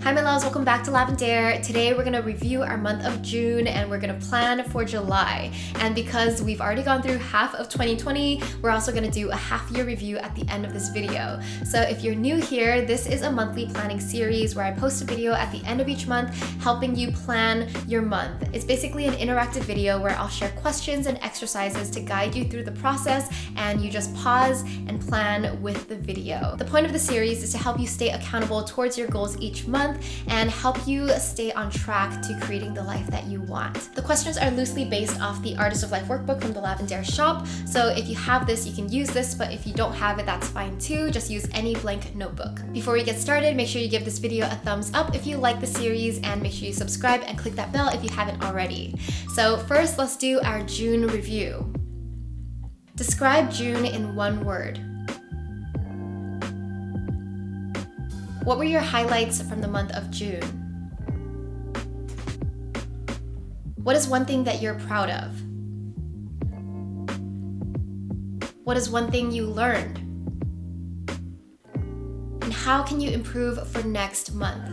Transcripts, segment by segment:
Hi my loves, welcome back to Lavendaire. Today we're gonna review our month of June and we're gonna plan for July. And because we've already gone through half of 2020, we're also gonna do a half-year review at the end of this video. So if you're new here, this is a monthly planning series where I post a video at the end of each month helping you plan your month. It's basically an interactive video where I'll share questions and exercises to guide you through the process, and you just pause and plan with the video. The point of the series is to help you stay accountable towards your goals each month and help you stay on track to creating the life that you want. The questions are loosely based off the Artist of Life workbook from the Lavendaire shop, so if you have this, you can use this, but if you don't have it, that's fine too. Just use any blank notebook. Before we get started, make sure you give this video a thumbs up if you like the series, and make sure you subscribe and click that bell if you haven't already. So first, let's do our June review. Describe June in one word. What were your highlights from the month of June? What is one thing that you're proud of? What is one thing you learned? And how can you improve for next month?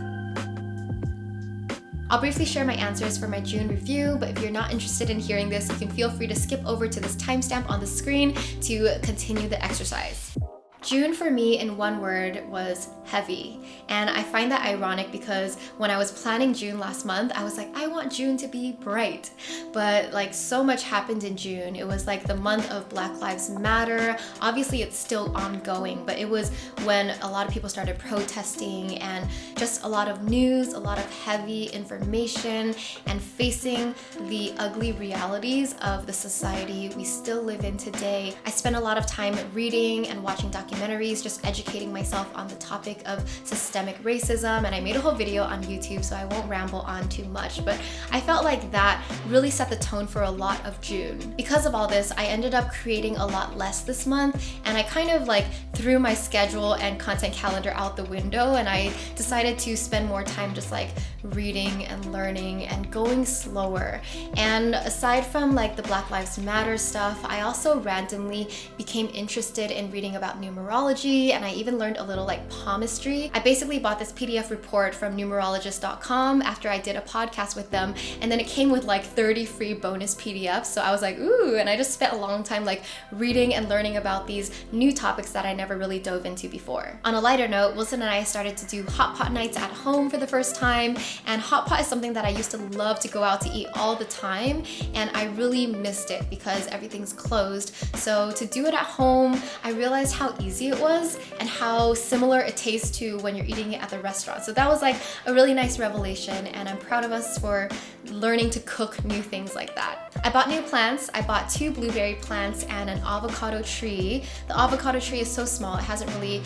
I'll briefly share my answers for my June review, but if you're not interested in hearing this, you can feel free to skip over to this timestamp on the screen to continue the exercise. June for me in one word was heavy, and I find that ironic because when I was planning June last month, I was like, I want June to be bright, but like so much happened in June. It was like the month of Black Lives Matter. Obviously it's still ongoing, but it was when a lot of people started protesting and just a lot of news, a lot of heavy information, and facing the ugly realities of the society we still live in today. I spent a lot of time reading and watching documentaries, just educating myself on the topic of systemic racism, and I made a whole video on YouTube, so I won't ramble on too much, but I felt like that really set the tone for a lot of June. Because of all this, I ended up creating a lot less this month, and I kind of like threw my schedule and content calendar out the window, and I decided to spend more time just like reading and learning and going slower. And aside from like the Black Lives Matter stuff, I also randomly became interested in reading about numerology, and I even learned a little like palmistry. I basically bought this PDF report from numerologist.com after I did a podcast with them, and then it came with like 30 free bonus PDFs, so I was like, ooh, and I just spent a long time like reading and learning about these new topics that I never really dove into before. On a lighter note, Wilson and I started to do hot pot nights at home for the first time, and hot pot is something that I used to love to go out to eat all the time, and I really missed it because everything's closed. So to do it at home, I realized how easy it was and how similar it tastes to when you're eating it at the restaurant. So that was like a really nice revelation, and I'm proud of us for learning to cook new things like that. I bought new plants. I bought 2 blueberry plants and an avocado tree. The avocado tree is so small, it hasn't really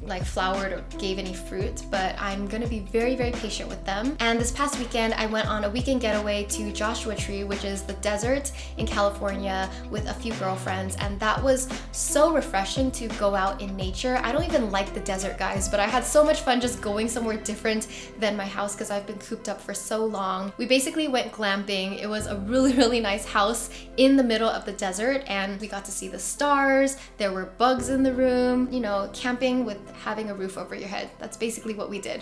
like flowered or gave any fruit, but I'm gonna be very, very patient with them. And this past weekend, I went on a weekend getaway to Joshua Tree, which is the desert in California, with a few girlfriends, and that was so refreshing to go out in nature. I don't even like the desert, guys, but I had so much fun just going somewhere different than my house because I've been cooped up for so long. We basically went glamping. It was a really, really nice house in the middle of the desert, and we got to see the stars. There were bugs in the room, you know, camping with having a roof over your head. That's basically what we did.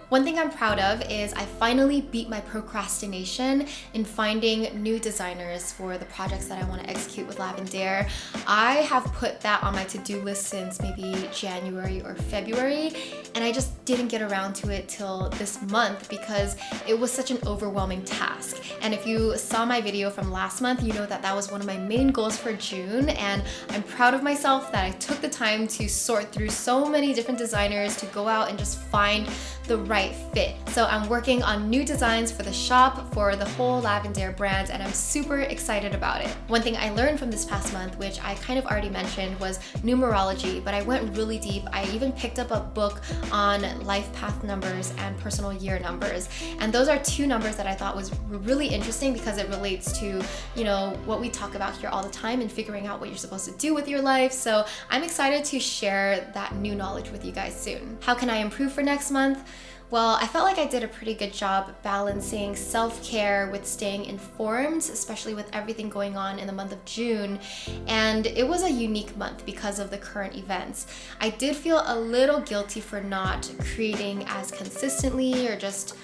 One thing I'm proud of is I finally beat my procrastination in finding new designers for the projects that I want to execute with Lavendaire. I have put that on my to-do list since maybe January or February, and I just didn't get around to it till this month because it was such an overwhelming task. And if you saw my video from last month, you know that that was one of my main goals for June, and I'm proud of myself that I took the time to sort through so many different designers to go out and just find the right fit. So I'm working on new designs for the shop for the whole Lavendaire brand, and I'm super excited about it. One thing I learned from this past month, which I kind of already mentioned, was numerology, but I went really deep. I even picked up a book on life path numbers and personal year numbers, and those are 2 numbers that I thought was really interesting because it relates to, you know, what we talk about here all the time and figuring out what you're supposed to do with your life. So I'm excited to share that new knowledge with you guys soon. How can I improve for next month? Well, I felt like I did a pretty good job balancing self-care with staying informed, especially with everything going on in the month of June. And it was a unique month because of the current events. I did feel a little guilty for not creating as consistently or just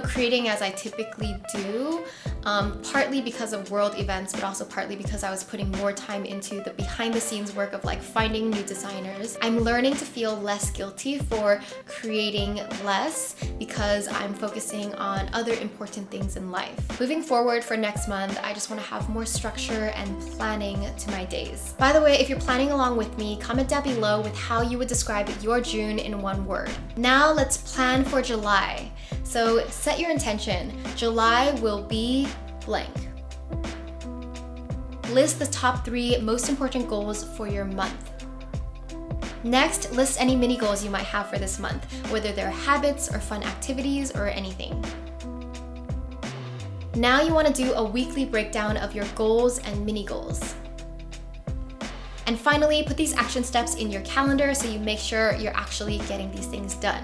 creating as I typically do, partly because of world events, but also partly because I was putting more time into the behind the scenes work of like finding new designers. I'm learning to feel less guilty for creating less because I'm focusing on other important things in life. Moving forward for next month, I just want to have more structure and planning to my days. By the way, if you're planning along with me, comment down below with how you would describe your June in one word. Now let's plan for July. So set your intention. July will be blank. List the top 3 most important goals for your month. Next, list any mini goals you might have for this month, whether they're habits or fun activities or anything. Now you want to do a weekly breakdown of your goals and mini goals. And finally, put these action steps in your calendar so you make sure you're actually getting these things done.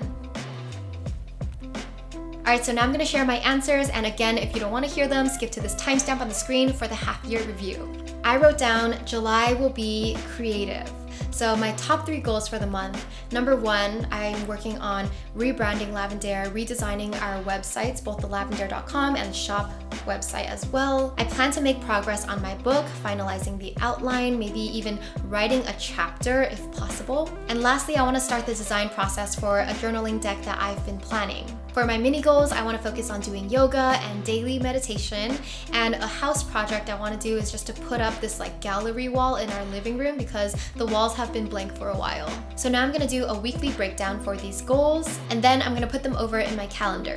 Alright, so now I'm going to share my answers, and again, if you don't want to hear them, skip to this timestamp on the screen for the half-year review. I wrote down July will be creative. So my top 3 goals for the month. Number 1, I'm working on rebranding Lavendaire, redesigning our websites, both the lavendaire.com and shop website as well. I plan to make progress on my book, finalizing the outline, maybe even writing a chapter if possible. And lastly, I want to start the design process for a journaling deck that I've been planning. For my mini goals, I want to focus on doing yoga and daily meditation, and a house project I want to do is just to put up this like gallery wall in our living room because the walls have been blank for a while. So now I'm going to do a weekly breakdown for these goals, and then I'm going to put them over in my calendar.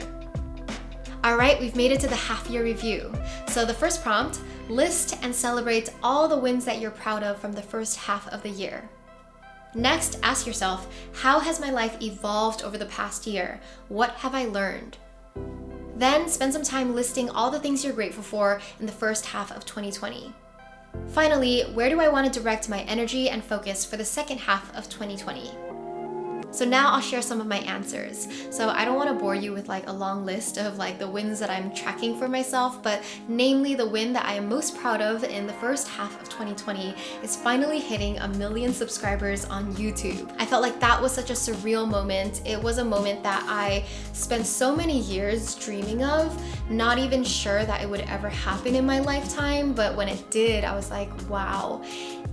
Alright, we've made it to the half-year review. So the first prompt, list and celebrate all the wins that you're proud of from the first half of the year. Next, ask yourself, how has my life evolved over the past year? What have I learned? Then spend some time listing all the things you're grateful for in the first half of 2020. Finally, where do I want to direct my energy and focus for the second half of 2020? So now I'll share some of my answers. So I don't want to bore you with like a long list of like the wins that I'm tracking for myself, but namely the win that I am most proud of in the first half of 2020 is finally hitting 1 million subscribers on YouTube. I felt like that was such a surreal moment. It was a moment that I spent so many years dreaming of, not even sure that it would ever happen in my lifetime, but when it did, I was like, wow.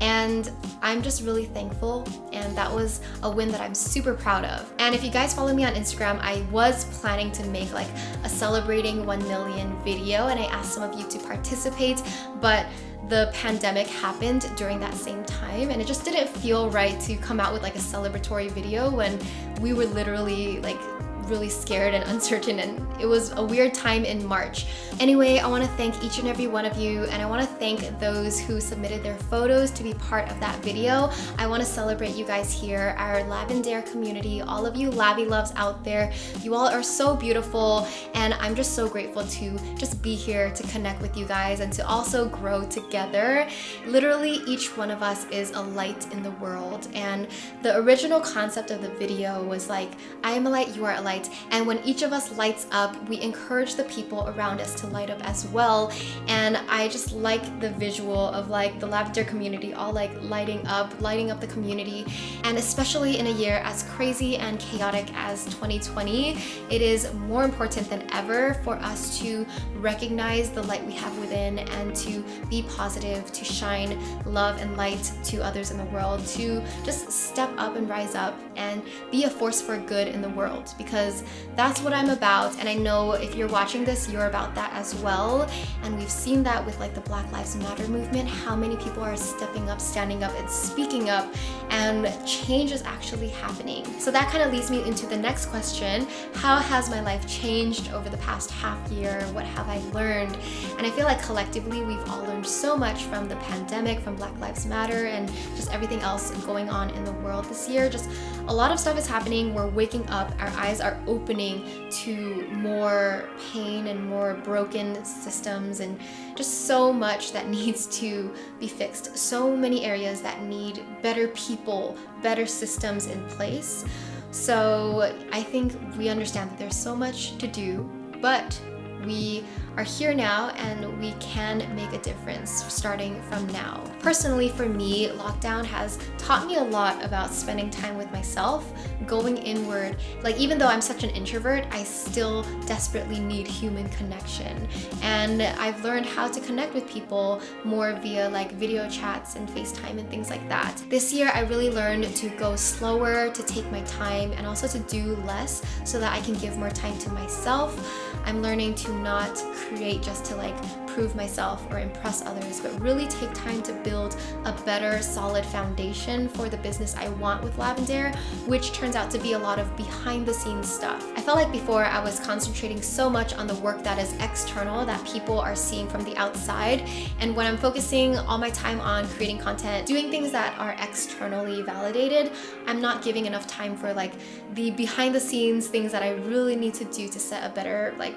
And I'm just really thankful, and that was a win that I'm super proud of. And if you guys follow me on Instagram, I was planning to make like a celebrating 1 million video, and I asked some of you to participate, but the pandemic happened during that same time, and it just didn't feel right to come out with like a celebratory video when we were literally like really scared and uncertain, and it was a weird time in March. Anyway, I want to thank each and every one of you, and I want to thank those who submitted their photos to be part of that video. I want to celebrate you guys here, our Lavendaire community, all of you Lavi loves out there. You all are so beautiful, and I'm just so grateful to just be here to connect with you guys and to also grow together. Literally, each one of us is a light in the world, and the original concept of the video was like, I am a light, you are a light. And when each of us lights up, we encourage the people around us to light up as well. And I just like the visual of like the Lavendaire community all like lighting up the community. And especially in a year as crazy and chaotic as 2020, it is more important than ever for us to recognize the light we have within and to be positive, to shine love and light to others in the world, to just step up and rise up and be a force for good in the world, because that's what I'm about. And I know if you're watching this, you're about that as well. And we've seen that with like the Black Lives Matter movement, how many people are stepping up, standing up, and speaking up, and change is actually happening. So that kind of leads me into the next question. How has my life changed over the past half year? What have I learned? And I feel like collectively we've all learned so much from the pandemic, from Black Lives Matter, and just everything else going on in the world this year. Just a lot of stuff is happening. We're waking up, our eyes are opening to more pain and more broken systems, and just so much that needs to be fixed. So many areas that need better people, better systems in place. So I think we understand that there's so much to do, but we are here now and we can make a difference starting from now. Personally, for me, lockdown has taught me a lot about spending time with myself, going inward. Like, even though I'm such an introvert, I still desperately need human connection. And I've learned how to connect with people more via like video chats and FaceTime and things like that. This year, I really learned to go slower, to take my time, and also to do less so that I can give more time to myself. I'm learning to not create just to like prove myself or impress others, but really take time to build a better, solid foundation for the business I want with Lavendaire, which turns out to be a lot of behind the scenes stuff. I felt like before I was concentrating so much on the work that is external, that people are seeing from the outside, and when I'm focusing all my time on creating content, doing things that are externally validated, I'm not giving enough time for like the behind the scenes things that I really need to do to set a better like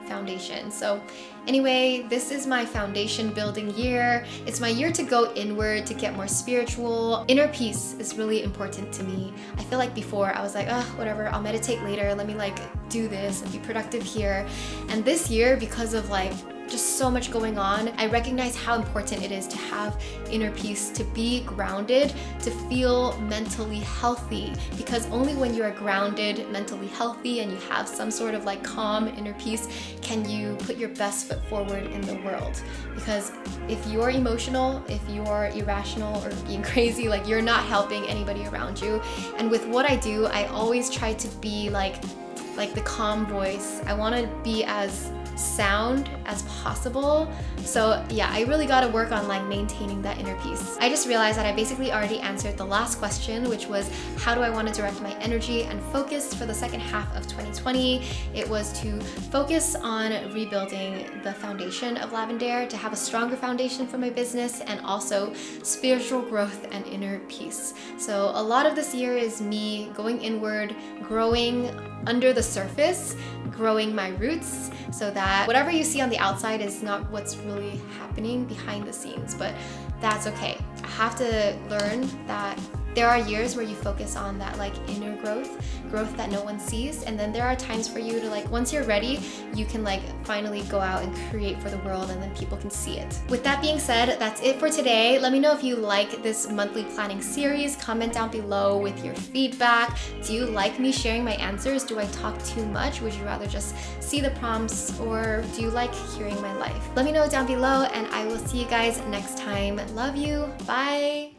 foundation. So anyway, this is my foundation building year. It's my year to go inward, to get more spiritual. Inner peace is really important to me. I feel like before I was like, oh, whatever, I'll meditate later. Let me like do this and be productive here. And this year, because of like just so much going on, I recognize how important it is to have inner peace, to be grounded, to feel mentally healthy, because only when you are grounded, mentally healthy, and you have some sort of like calm inner peace can you put your best foot forward in the world. Because if you're emotional, if you're irrational or being crazy, like you're not helping anybody around you. And with what I do, I always try to be like the calm voice. I want to be as sound as possible. So yeah, I really got to work on like maintaining that inner peace. I just realized that I basically already answered the last question, which was how do I want to direct my energy and focus for the second half of 2020? It was to focus on rebuilding the foundation of Lavendaire, to have a stronger foundation for my business, and also spiritual growth and inner peace. So a lot of this year is me going inward, growing under the surface, growing my roots, so that whatever you see on the outside is not what's really happening behind the scenes. But that's okay. I have to learn that there are years where you focus on that like inner growth that no one sees, and then there are times for you to like, once you're ready, you can like finally go out and create for the world, and then people can see it. With that being said, that's it for today. Let me know if you like this monthly planning series. Comment down below with your feedback. Do you like me sharing my answers? Do I talk too much? Would you rather just see the prompts, or do you like hearing my life? Let me know down below, and I will see you guys next time. Love you. Bye.